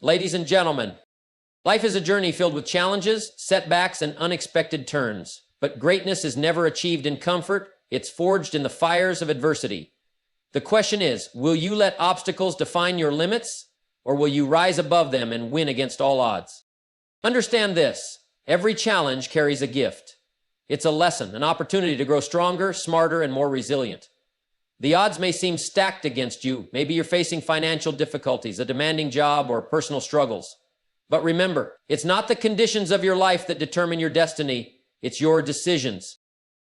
Ladies and gentlemen, life is a journey filled with challenges, setbacks, and unexpected turns. But greatness is never achieved in comfort, it's forged in the fires of adversity. The question is, will you let obstacles define your limits, or will you rise above them and win against all odds? Understand this, every challenge carries a gift. It's a lesson, an opportunity to grow stronger, smarter, and more resilient. The odds may seem stacked against you. Maybe you're facing financial difficulties, a demanding job, or personal struggles. But remember, it's not the conditions of your life that determine your destiny, it's your decisions.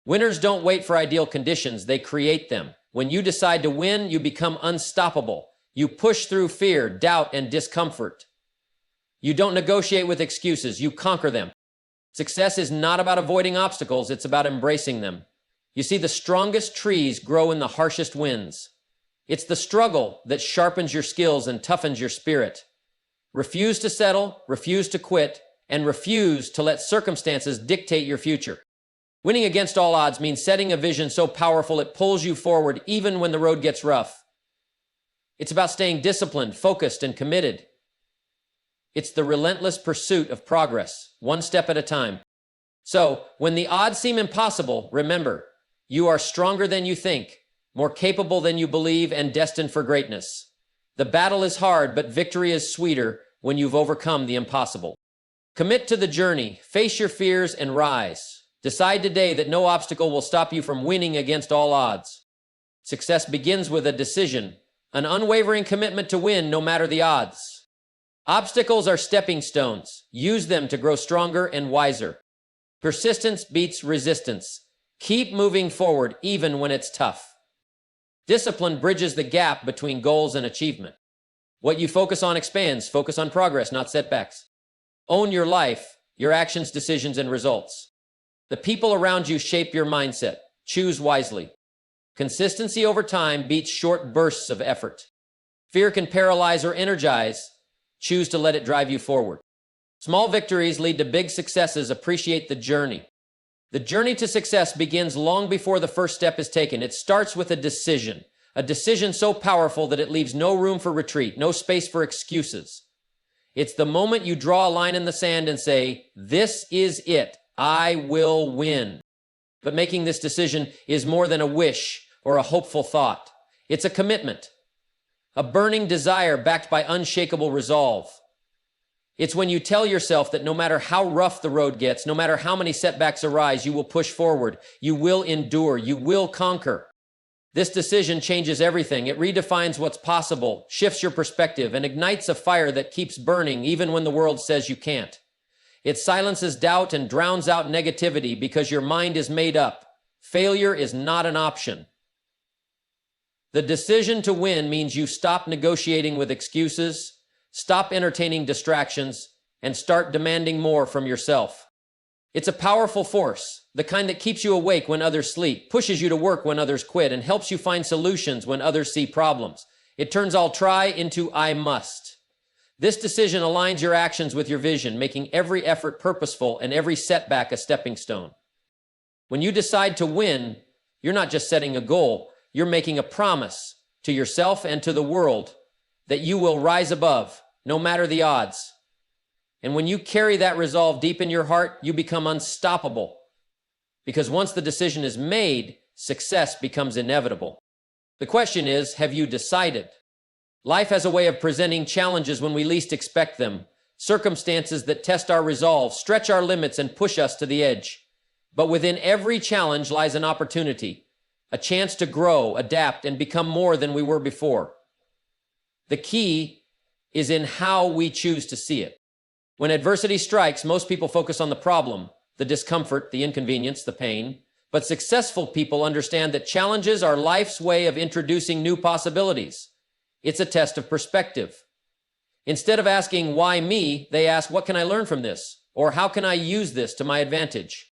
Winners don't wait for ideal conditions, they create them. When you decide to win, you become unstoppable. You push through fear, doubt, and discomfort. You don't negotiate with excuses, you conquer them. Success is not about avoiding obstacles, it's about embracing them. You see, the strongest trees grow in the harshest winds. It's the struggle that sharpens your skills and toughens your spirit. Refuse to settle, refuse to quit, and refuse to let circumstances dictate your future. Winning against all odds means setting a vision so powerful it pulls you forward even when the road gets rough. It's about staying disciplined, focused, and committed. It's the relentless pursuit of progress, one step at a time. So, when the odds seem impossible, remember, you are stronger than you think, more capable than you believe, and destined for greatness. The battle is hard, but victory is sweeter when you've overcome the impossible. Commit to the journey, face your fears, and rise. Decide today that no obstacle will stop you from winning against all odds. Success begins with a decision, an unwavering commitment to win no matter the odds. Obstacles are stepping stones. Use them to grow stronger and wiser. Persistence beats resistance. Keep moving forward even when it's tough. Discipline bridges the gap between goals and achievement. What you focus on expands. Focus on progress, not setbacks. Own your life, your actions, decisions, and results. The people around you shape your mindset. Choose wisely. Consistency over time beats short bursts of effort. Fear can paralyze or energize. Choose to let it drive you forward. Small victories lead to big successes. Appreciate the journey. The journey to success begins long before the first step is taken. It starts with a decision so powerful that it leaves no room for retreat, no space for excuses. It's the moment you draw a line in the sand and say, "This is it. I will win." But making this decision is more than a wish or a hopeful thought. It's a commitment, a burning desire backed by unshakable resolve. It's when you tell yourself that no matter how rough the road gets, no matter how many setbacks arise, you will push forward, you will endure, you will conquer. This decision changes everything. It redefines what's possible, shifts your perspective, and ignites a fire that keeps burning even when the world says you can't. It silences doubt and drowns out negativity because your mind is made up. Failure is not an option. The decision to win means you stop negotiating with excuses, stop entertaining distractions, and start demanding more from yourself. It's a powerful force, the kind that keeps you awake when others sleep, pushes you to work when others quit, and helps you find solutions when others see problems. It turns "I'll try" into "I must." This decision aligns your actions with your vision, making every effort purposeful and every setback a stepping stone. When you decide to win, you're not just setting a goal, you're making a promise to yourself and to the world that you will rise above, no matter the odds. And when you carry that resolve deep in your heart, you become unstoppable. Because once the decision is made, success becomes inevitable. The question is, have you decided? Life has a way of presenting challenges when we least expect them, circumstances that test our resolve, stretch our limits, and push us to the edge. But within every challenge lies an opportunity, a chance to grow, adapt, and become more than we were before. The key is in how we choose to see it. When adversity strikes, most people focus on the problem, the discomfort, the inconvenience, the pain. But successful people understand that challenges are life's way of introducing new possibilities. It's a test of perspective. Instead of asking, "Why me?" they ask, "What can I learn from this?" Or "How can I use this to my advantage?"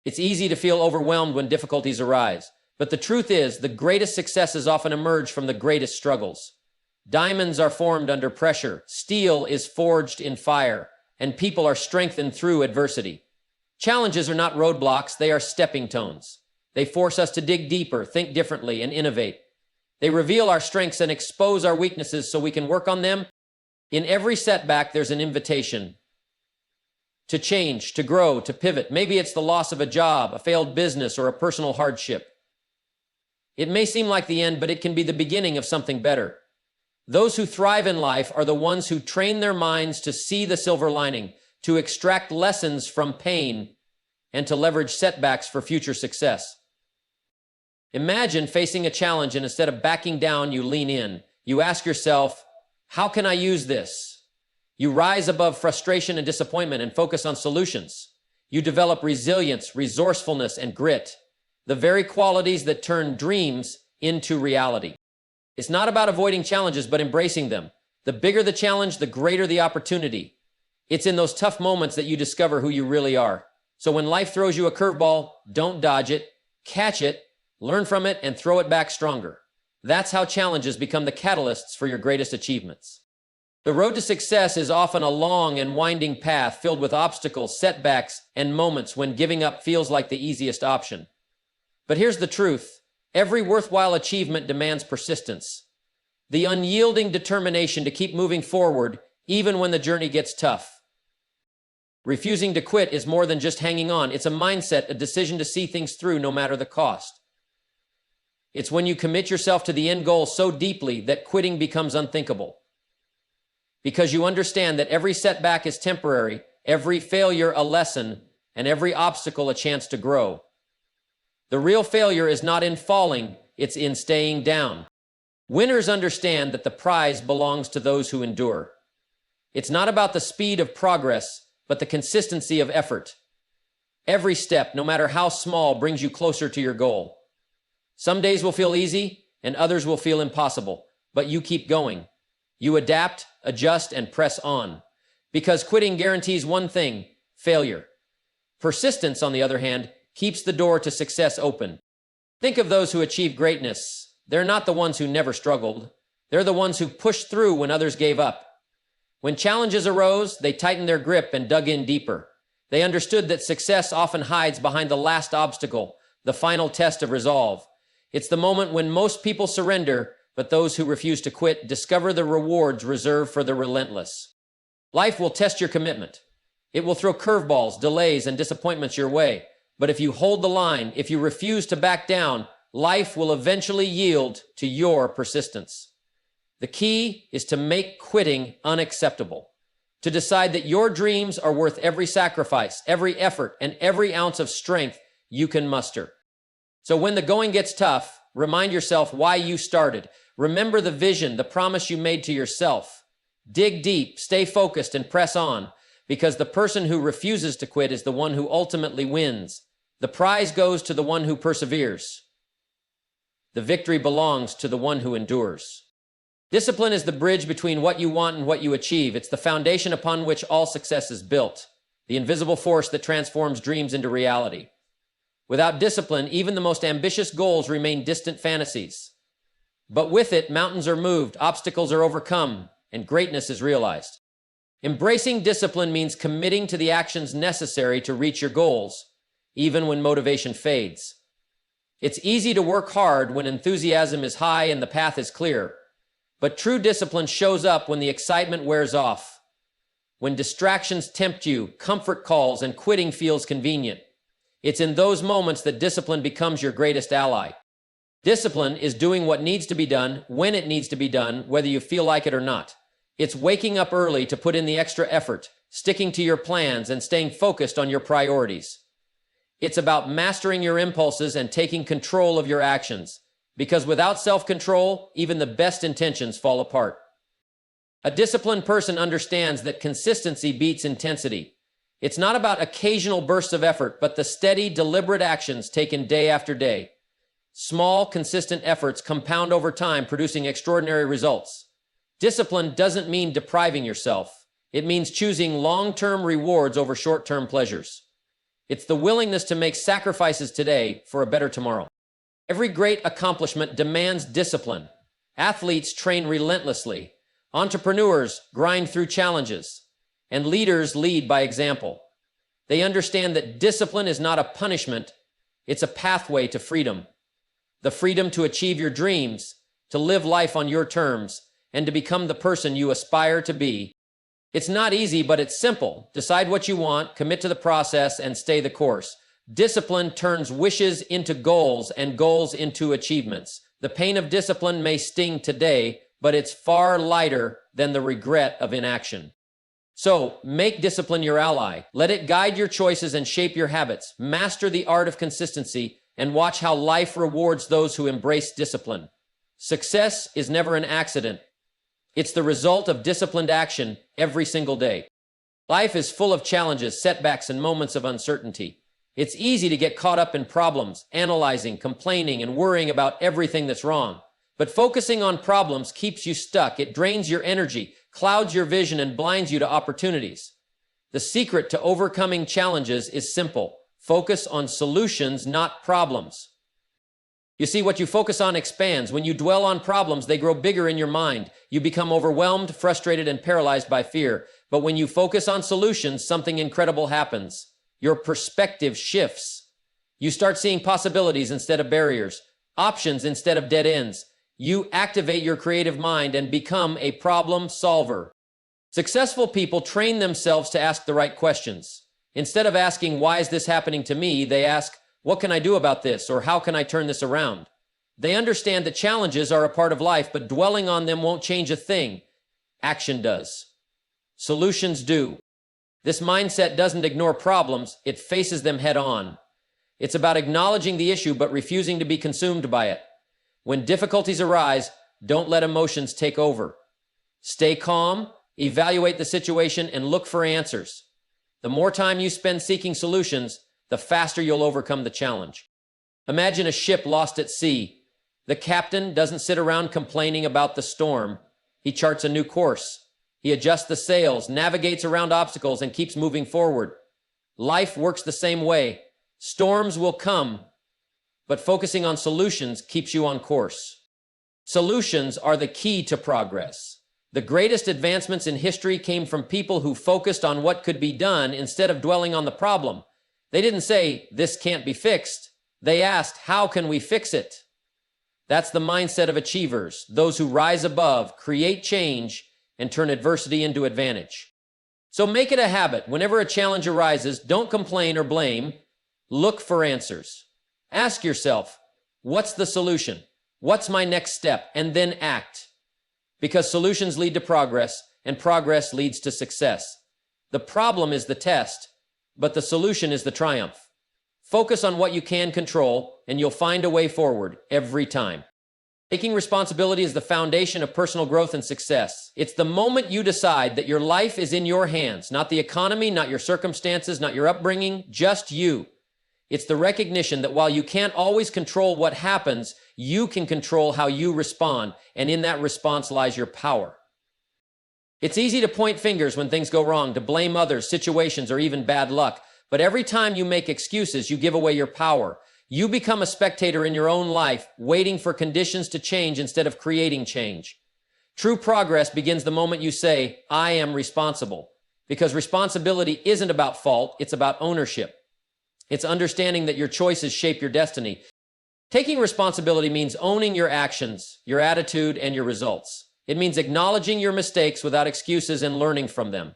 It's easy to feel overwhelmed when difficulties arise. But the truth is, the greatest successes often emerge from the greatest struggles. Diamonds are formed under pressure, steel is forged in fire, and people are strengthened through adversity. Challenges are not roadblocks, they are stepping stones. They force us to dig deeper, think differently, and innovate. They reveal our strengths and expose our weaknesses so we can work on them In every setback, there's an invitation to change, to grow, to pivot. Maybe it's the loss of a job, a failed business, or a personal hardship. It may seem like the end, but it can be the beginning of something better. Those who thrive in life are the ones who train their minds to see the silver lining, to extract lessons from pain, and to leverage setbacks for future success. Imagine facing a challenge, and instead of backing down, you lean in. You ask yourself, how can I use this? You rise above frustration and disappointment and focus on solutions. You develop resilience, resourcefulness, and grit, the very qualities that turn dreams into reality. It's not about avoiding challenges, but embracing them. The bigger the challenge, the greater the opportunity. It's in those tough moments that you discover who you really are. So when life throws you a curveball, don't dodge it, catch it, learn from it, and throw it back stronger. That's how challenges become the catalysts for your greatest achievements. The road to success is often a long and winding path filled with obstacles, setbacks, and moments when giving up feels like the easiest option. But here's the truth. Every worthwhile achievement demands persistence. The unyielding determination to keep moving forward even when the journey gets tough. Refusing to quit is more than just hanging on. It's a mindset, a decision to see things through no matter the cost. It's when you commit yourself to the end goal so deeply that quitting becomes unthinkable. Because you understand that every setback is temporary, every failure a lesson, and every obstacle a chance to grow. The real failure is not in falling, it's in staying down. Winners understand that the prize belongs to those who endure. It's not about the speed of progress, but the consistency of effort. Every step, no matter how small, brings you closer to your goal. Some days will feel easy, and others will feel impossible, but you keep going. You adapt, adjust, and press on. Because quitting guarantees one thing: failure. Persistence, on the other hand, keeps the door to success open. Think of those who achieve greatness. They're not the ones who never struggled. They're the ones who pushed through when others gave up. When challenges arose, they tightened their grip and dug in deeper. They understood that success often hides behind the last obstacle, the final test of resolve. It's the moment when most people surrender, but those who refuse to quit discover the rewards reserved for the relentless. Life will test your commitment. It will throw curveballs, delays, and disappointments your way. But if you hold the line, if you refuse to back down, life will eventually yield to your persistence. The key is to make quitting unacceptable, to decide that your dreams are worth every sacrifice, every effort, and every ounce of strength you can muster. So when the going gets tough, remind yourself why you started. Remember the vision, the promise you made to yourself. Dig deep, stay focused, and press on, because the person who refuses to quit is the one who ultimately wins. The prize goes to the one who perseveres. The victory belongs to the one who endures. Discipline is the bridge between what you want and what you achieve. It's the foundation upon which all success is built, the invisible force that transforms dreams into reality. Without discipline, even the most ambitious goals remain distant fantasies. But with it, mountains are moved, obstacles are overcome, and greatness is realized. Embracing discipline means committing to the actions necessary to reach your goals, even when motivation fades. It's easy to work hard when enthusiasm is high and the path is clear, but true discipline shows up when the excitement wears off, when distractions tempt you, comfort calls, and quitting feels convenient. It's in those moments that discipline becomes your greatest ally. Discipline is doing what needs to be done, when it needs to be done, whether you feel like it or not. It's waking up early to put in the extra effort, sticking to your plans, and staying focused on your priorities. It's about mastering your impulses and taking control of your actions, because without self-control, even the best intentions fall apart. A disciplined person understands that consistency beats intensity. It's not about occasional bursts of effort, but the steady, deliberate actions taken day after day. Small, consistent efforts compound over time, producing extraordinary results. Discipline doesn't mean depriving yourself. It means choosing long-term rewards over short-term pleasures. It's the willingness to make sacrifices today for a better tomorrow. Every great accomplishment demands discipline. Athletes train relentlessly. Entrepreneurs grind through challenges. And leaders lead by example. They understand that discipline is not a punishment, it's a pathway to freedom. The freedom to achieve your dreams, to live life on your terms, and to become the person you aspire to be. It's not easy, but it's simple. Decide what you want, commit to the process, and stay the course. Discipline turns wishes into goals and goals into achievements. The pain of discipline may sting today, but it's far lighter than the regret of inaction. So, make discipline your ally. Let it guide your choices and shape your habits. Master the art of consistency and watch how life rewards those who embrace discipline. Success is never an accident. It's the result of disciplined action every single day. Life is full of challenges, setbacks, and moments of uncertainty. It's easy to get caught up in problems, analyzing, complaining, and worrying about everything that's wrong. But focusing on problems keeps you stuck. It drains your energy, clouds your vision, and blinds you to opportunities. The secret to overcoming challenges is simple. Focus on solutions, not problems. You see, what you focus on expands. When you dwell on problems, they grow bigger in your mind. You become overwhelmed, frustrated, and paralyzed by fear. But when you focus on solutions, something incredible happens. Your perspective shifts. You start seeing possibilities instead of barriers, options instead of dead ends. You activate your creative mind and become a problem solver. Successful people train themselves to ask the right questions. Instead of asking, "Why is this happening to me?" they ask, "What can I do about this?" or "How can I turn this around?" They understand that challenges are a part of life, but dwelling on them won't change a thing. Action does. Solutions do. This mindset doesn't ignore problems, it faces them head on. It's about acknowledging the issue but refusing to be consumed by it. When difficulties arise, don't let emotions take over. Stay calm, evaluate the situation, and look for answers. The more time you spend seeking solutions, the faster you'll overcome the challenge. Imagine a ship lost at sea. The captain doesn't sit around complaining about the storm. He charts a new course. He adjusts the sails, navigates around obstacles, and keeps moving forward. Life works the same way. Storms will come, but focusing on solutions keeps you on course. Solutions are the key to progress. The greatest advancements in history came from people who focused on what could be done instead of dwelling on the problem. They didn't say, "This can't be fixed." They asked, "How can we fix it?" That's the mindset of achievers, those who rise above, create change, and turn adversity into advantage. So make it a habit. Whenever a challenge arises, don't complain or blame. Look for answers. Ask yourself, what's the solution? What's my next step? And then act. Because solutions lead to progress, and progress leads to success. The problem is the test, but the solution is the triumph. Focus on what you can control, and you'll find a way forward every time. Taking responsibility is the foundation of personal growth and success. It's the moment you decide that your life is in your hands, not the economy, not your circumstances, not your upbringing, just you. It's the recognition that while you can't always control what happens, you can control how you respond, and in that response lies your power. It's easy to point fingers when things go wrong, to blame others, situations, or even bad luck. But every time you make excuses, you give away your power. You become a spectator in your own life, waiting for conditions to change instead of creating change. True progress begins the moment you say, "I am responsible." Because responsibility isn't about fault, it's about ownership. It's understanding that your choices shape your destiny. Taking responsibility means owning your actions, your attitude, and your results. It means acknowledging your mistakes without excuses and learning from them.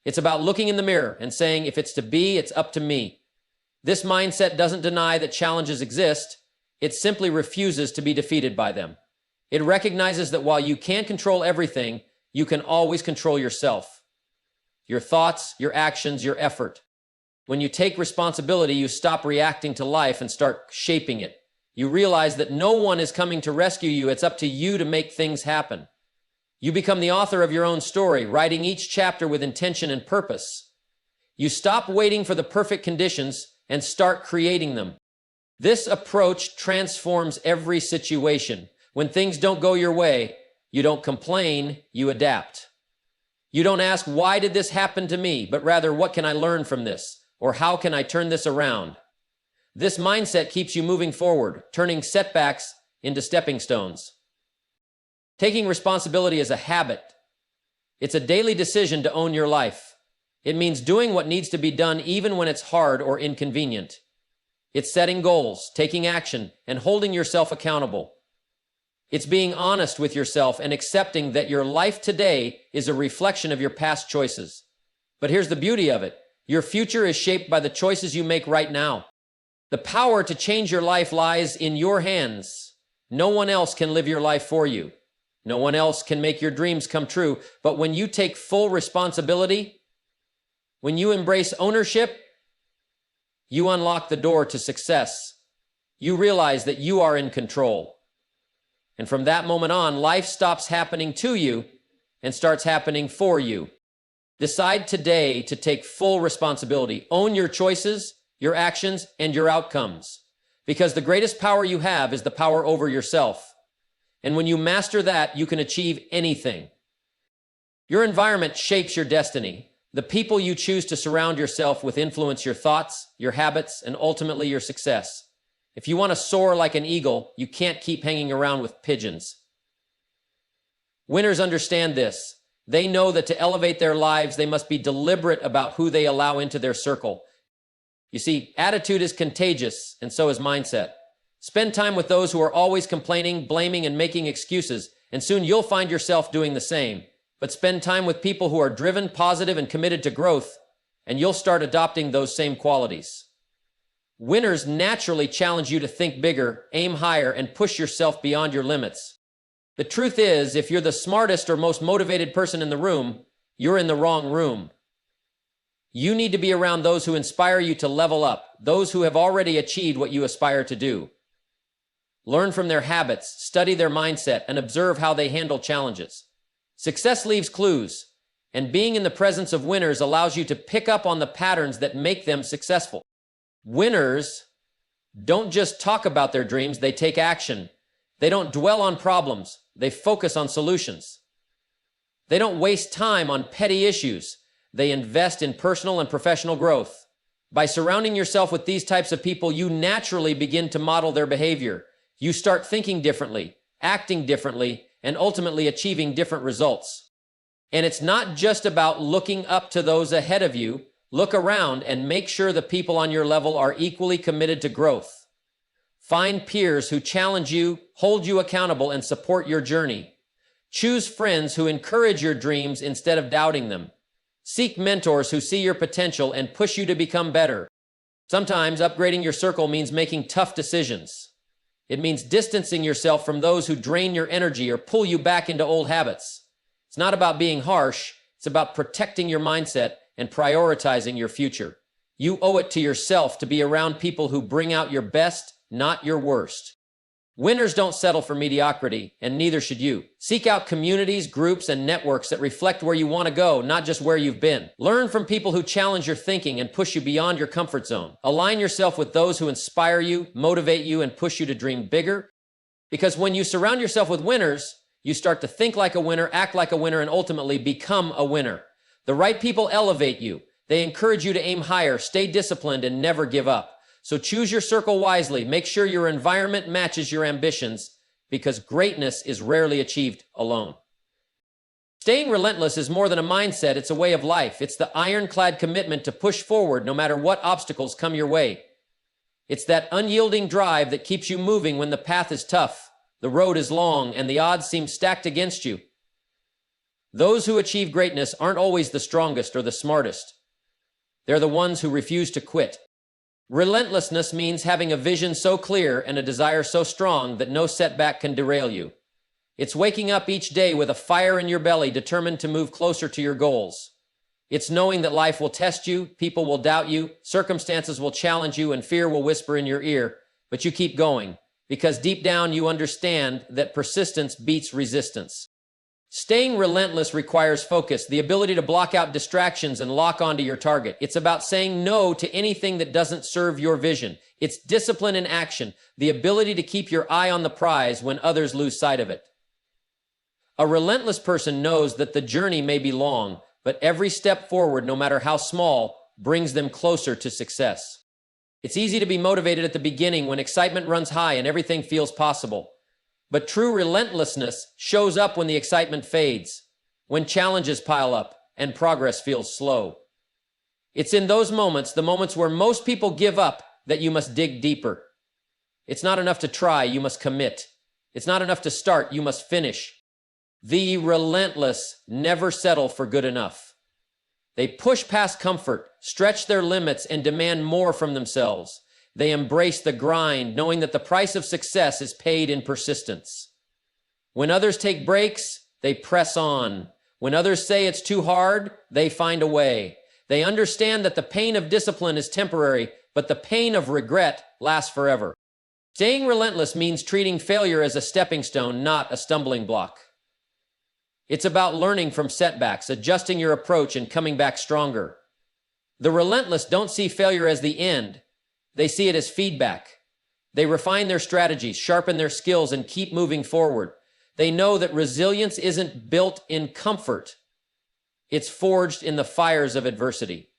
It's about looking in the mirror and saying, "If it's to be, it's up to me." This mindset doesn't deny that challenges exist. It simply refuses to be defeated by them. It recognizes that while you can't control everything, you can always control yourself. Your thoughts, your actions, your effort. When you take responsibility, you stop reacting to life and start shaping it. You realize that no one is coming to rescue you. It's up to you to make things happen. You become the author of your own story, writing each chapter with intention and purpose. You stop waiting for the perfect conditions and start creating them. This approach transforms every situation. When things don't go your way, you don't complain, you adapt. You don't ask, "Why did this happen to me?" but rather, "What can I learn from this?" or "How can I turn this around?" This mindset keeps you moving forward, turning setbacks into stepping stones. Taking responsibility is a habit. It's a daily decision to own your life. It means doing what needs to be done even when it's hard or inconvenient. It's setting goals, taking action, and holding yourself accountable. It's being honest with yourself and accepting that your life today is a reflection of your past choices. But here's the beauty of it. Your future is shaped by the choices you make right now. The power to change your life lies in your hands. No one else can live your life for you. No one else can make your dreams come true. But when you take full responsibility, when you embrace ownership, you unlock the door to success. You realize that you are in control. And from that moment on, life stops happening to you and starts happening for you. Decide today to take full responsibility. Own your choices, your actions, and your outcomes. Because the greatest power you have is the power over yourself. And when you master that, you can achieve anything. Your environment shapes your destiny. The people you choose to surround yourself with influence your thoughts, your habits, and ultimately your success. If you want to soar like an eagle, you can't keep hanging around with pigeons. Winners understand this. They know that to elevate their lives, they must be deliberate about who they allow into their circle. You see, attitude is contagious, and so is mindset. Spend time with those who are always complaining, blaming, and making excuses, and soon you'll find yourself doing the same. But spend time with people who are driven, positive, and committed to growth, and you'll start adopting those same qualities. Winners naturally challenge you to think bigger, aim higher, and push yourself beyond your limits. The truth is, if you're the smartest or most motivated person in the room, you're in the wrong room. You need to be around those who inspire you to level up, those who have already achieved what you aspire to do. Learn from their habits, study their mindset, and observe how they handle challenges. Success leaves clues, and being in the presence of winners allows you to pick up on the patterns that make them successful. Winners don't just talk about their dreams, they take action. They don't dwell on problems, they focus on solutions. They don't waste time on petty issues, they invest in personal and professional growth. By surrounding yourself with these types of people, you naturally begin to model their behavior. You start thinking differently, acting differently, and ultimately achieving different results. And it's not just about looking up to those ahead of you. Look around and make sure the people on your level are equally committed to growth. Find peers who challenge you, hold you accountable, and support your journey. Choose friends who encourage your dreams instead of doubting them. Seek mentors who see your potential and push you to become better. Sometimes upgrading your circle means making tough decisions. It means distancing yourself from those who drain your energy or pull you back into old habits. It's not about being harsh, it's about protecting your mindset and prioritizing your future. You owe it to yourself to be around people who bring out your best, not your worst. Winners don't settle for mediocrity, and neither should you. Seek out communities, groups, and networks that reflect where you want to go, not just where you've been. Learn from people who challenge your thinking and push you beyond your comfort zone. Align yourself with those who inspire you, motivate you, and push you to dream bigger. Because when you surround yourself with winners, you start to think like a winner, act like a winner, and ultimately become a winner. The right people elevate you. They encourage you to aim higher, stay disciplined, and never give up. So choose your circle wisely. Make sure your environment matches your ambitions, because greatness is rarely achieved alone. Staying relentless is more than a mindset, it's a way of life. It's the ironclad commitment to push forward no matter what obstacles come your way. It's that unyielding drive that keeps you moving when the path is tough, the road is long, and the odds seem stacked against you. Those who achieve greatness aren't always the strongest or the smartest. They're the ones who refuse to quit. Relentlessness means having a vision so clear and a desire so strong that no setback can derail you. It's waking up each day with a fire in your belly, determined to move closer to your goals. It's knowing that life will test you, people will doubt you, circumstances will challenge you, and fear will whisper in your ear, but you keep going, because deep down you understand that persistence beats resistance. Staying relentless requires focus, the ability to block out distractions and lock onto your target. It's about saying no to anything that doesn't serve your vision. It's discipline in action, the ability to keep your eye on the prize when others lose sight of it. A relentless person knows that the journey may be long, but every step forward, no matter how small, brings them closer to success. It's easy to be motivated at the beginning when excitement runs high and everything feels possible. But true relentlessness shows up when the excitement fades, when challenges pile up and progress feels slow. It's in those moments, the moments where most people give up, that you must dig deeper. It's not enough to try, you must commit. It's not enough to start, you must finish. The relentless never settle for good enough. They push past comfort, stretch their limits, and demand more from themselves. They embrace the grind, knowing that the price of success is paid in persistence. When others take breaks, they press on. When others say it's too hard, they find a way. They understand that the pain of discipline is temporary, but the pain of regret lasts forever. Staying relentless means treating failure as a stepping stone, not a stumbling block. It's about learning from setbacks, adjusting your approach, and coming back stronger. The relentless don't see failure as the end. They see it as feedback. They refine their strategies, sharpen their skills, and keep moving forward. They know that resilience isn't built in comfort. It's forged in the fires of adversity.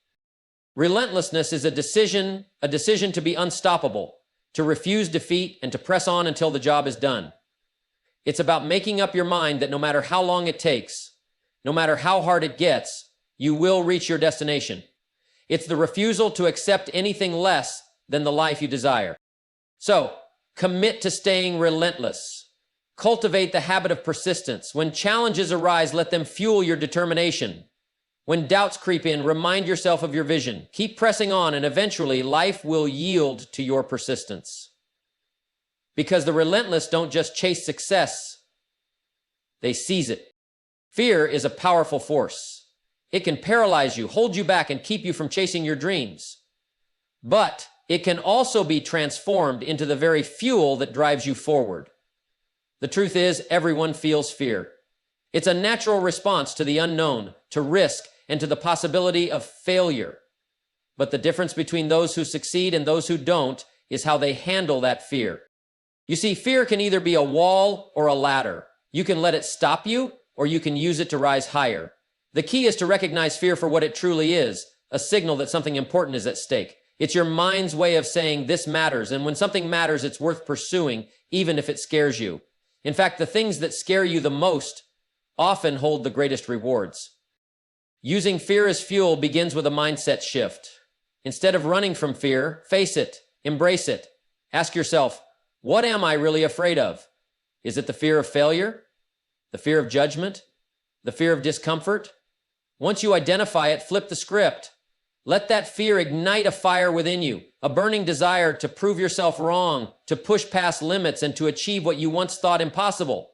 Relentlessness is a decision to be unstoppable, to refuse defeat, and to press on until the job is done. It's about making up your mind that no matter how long it takes, no matter how hard it gets, you will reach your destination. It's the refusal to accept anything less than the life you desire. So, commit to staying relentless. Cultivate the habit of persistence. When challenges arise, let them fuel your determination. When doubts creep in, remind yourself of your vision. Keep pressing on, and eventually life will yield to your persistence. Because the relentless don't just chase success, they seize it. Fear is a powerful force. It can paralyze you, hold you back, and keep you from chasing your dreams. But it can also be transformed into the very fuel that drives you forward. The truth is, everyone feels fear. It's a natural response to the unknown, to risk, and to the possibility of failure. But the difference between those who succeed and those who don't is how they handle that fear. You see, fear can either be a wall or a ladder. You can let it stop you, or you can use it to rise higher. The key is to recognize fear for what it truly is, a signal that something important is at stake. It's your mind's way of saying this matters, and when something matters, it's worth pursuing, even if it scares you. In fact, the things that scare you the most often hold the greatest rewards. Using fear as fuel begins with a mindset shift. Instead of running from fear, face it, embrace it. Ask yourself, what am I really afraid of? Is it the fear of failure? The fear of judgment? The fear of discomfort? Once you identify it, flip the script. Let that fear ignite a fire within you, a burning desire to prove yourself wrong, to push past limits, and to achieve what you once thought impossible.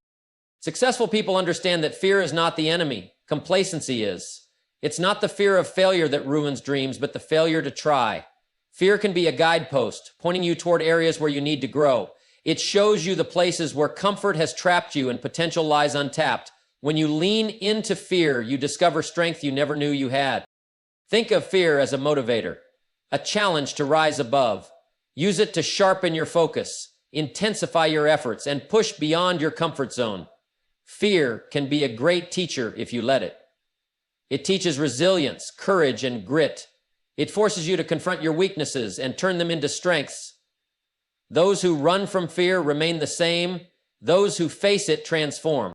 Successful people understand that fear is not the enemy. Complacency is. It's not the fear of failure that ruins dreams, but the failure to try. Fear can be a guidepost, pointing you toward areas where you need to grow. It shows you the places where comfort has trapped you and potential lies untapped. When you lean into fear, you discover strength you never knew you had. Think of fear as a motivator, a challenge to rise above. Use it to sharpen your focus, intensify your efforts, and push beyond your comfort zone. Fear can be a great teacher if you let it. It teaches resilience, courage, and grit. It forces you to confront your weaknesses and turn them into strengths. Those who run from fear remain the same. Those who face it transform.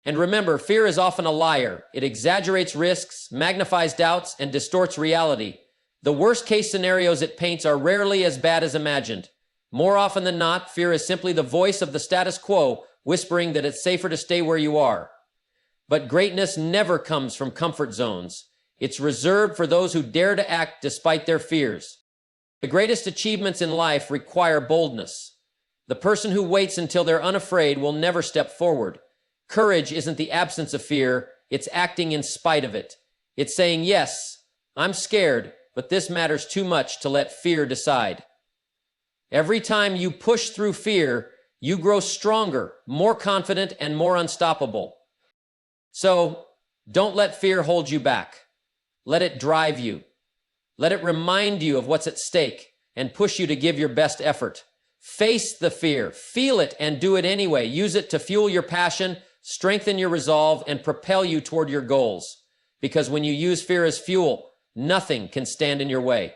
And remember, fear is often a liar. It exaggerates risks, magnifies doubts, and distorts reality. The worst-case scenarios it paints are rarely as bad as imagined. More often than not, fear is simply the voice of the status quo, whispering that it's safer to stay where you are. But greatness never comes from comfort zones. It's reserved for those who dare to act despite their fears. The greatest achievements in life require boldness. The person who waits until they're unafraid will never step forward. Courage isn't the absence of fear, it's acting in spite of it. It's saying, yes, I'm scared, but this matters too much to let fear decide. Every time you push through fear, you grow stronger, more confident, and more unstoppable. So, don't let fear hold you back. Let it drive you. Let it remind you of what's at stake and push you to give your best effort. Face the fear, feel it, and do it anyway. Use it to fuel your passion, strengthen your resolve, and propel you toward your goals. Because when you use fear as fuel, nothing can stand in your way.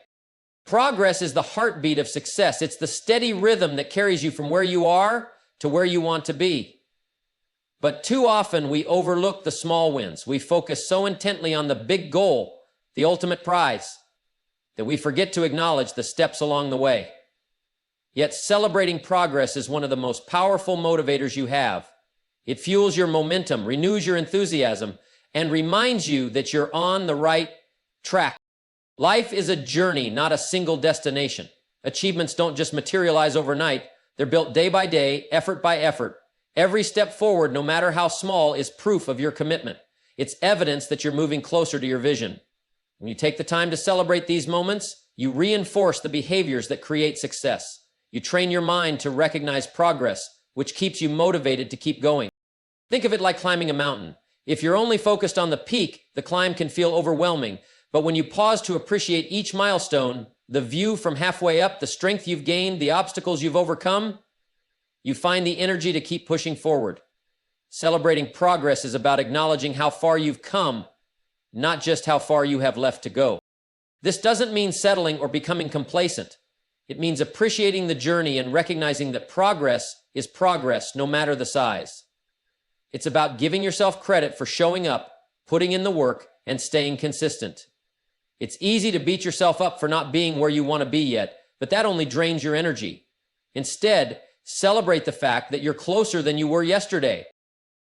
Progress is the heartbeat of success. It's the steady rhythm that carries you from where you are to where you want to be. But too often we overlook the small wins. We focus so intently on the big goal, the ultimate prize, that we forget to acknowledge the steps along the way. Yet celebrating progress is one of the most powerful motivators you have. It fuels your momentum, renews your enthusiasm, and reminds you that you're on the right track. Life is a journey, not a single destination. Achievements don't just materialize overnight. They're built day by day, effort by effort. Every step forward, no matter how small, is proof of your commitment. It's evidence that you're moving closer to your vision. When you take the time to celebrate these moments, you reinforce the behaviors that create success. You train your mind to recognize progress, which keeps you motivated to keep going. Think of it like climbing a mountain. If you're only focused on the peak, the climb can feel overwhelming. But when you pause to appreciate each milestone, the view from halfway up, the strength you've gained, the obstacles you've overcome, you find the energy to keep pushing forward. Celebrating progress is about acknowledging how far you've come, not just how far you have left to go. This doesn't mean settling or becoming complacent. It means appreciating the journey and recognizing that progress is progress, no matter the size. It's about giving yourself credit for showing up, putting in the work, and staying consistent. It's easy to beat yourself up for not being where you want to be yet, but that only drains your energy. Instead, celebrate the fact that you're closer than you were yesterday.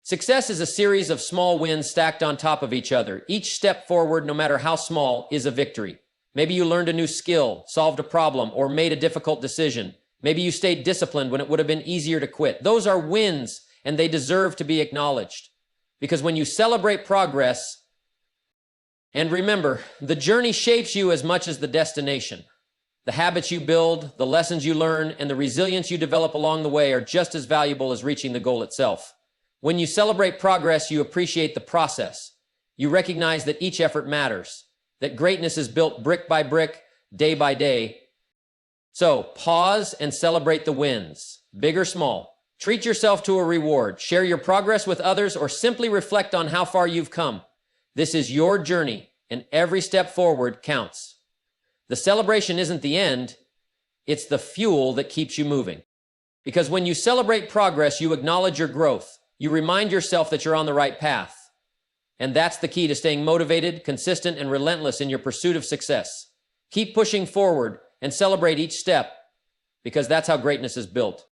Success is a series of small wins stacked on top of each other. Each step forward, no matter how small, is a victory. Maybe you learned a new skill, solved a problem, or made a difficult decision. Maybe you stayed disciplined when it would have been easier to quit. Those are wins, and they deserve to be acknowledged. Because when you celebrate progress, and remember, the journey shapes you as much as the destination. The habits you build, the lessons you learn, and the resilience you develop along the way are just as valuable as reaching the goal itself. When you celebrate progress, you appreciate the process. You recognize that each effort matters, that greatness is built brick by brick, day by day. So, pause and celebrate the wins, big or small. Treat yourself to a reward, share your progress with others, or simply reflect on how far you've come. This is your journey, and every step forward counts. The celebration isn't the end, it's the fuel that keeps you moving. Because when you celebrate progress, you acknowledge your growth. You remind yourself that you're on the right path. And that's the key to staying motivated, consistent, and relentless in your pursuit of success. Keep pushing forward and celebrate each step, because that's how greatness is built.